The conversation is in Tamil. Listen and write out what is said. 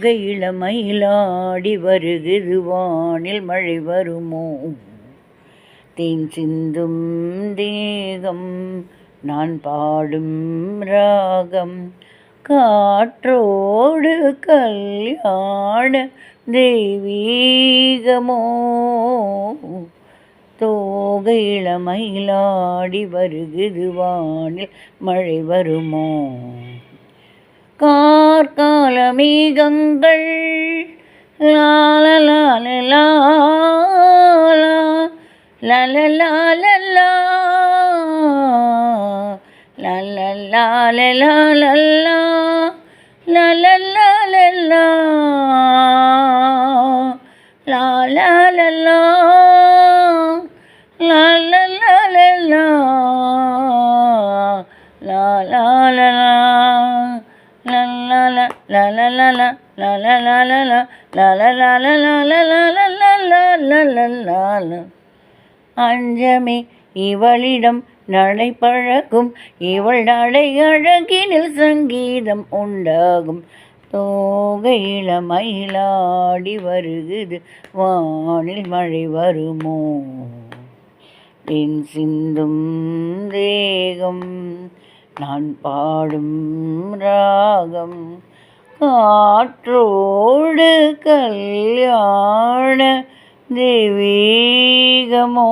தோகை இளமயிலாடி வருகுது வானில் மழை வருமோ? தேன் சிந்தும் தேகம் நான் பாடும் ராகம் காற்றோடு கல்யாண தெய்வீகமோ? தோகை இளமயிலாடி வருகுது வானில் மழை வருமோ? கார்கால மேகங்கள் லாலலாலலா லலலாலலா லலலாலலா லலலாலலா லாலலா லாலலாலலா லாலலா அஞ்சமே இவளிடம் நடைபழகும் இவள் நடை அழகினில் சங்கீதம் உண்டாகும். தோகை இளமயிலாடி வருகுது வானில் மழை வருமோ? தேன் சிந்தும் தேகம் நான் பாடும் ராகம் காற்றோடு கல்யாண தெய்வீகமோ?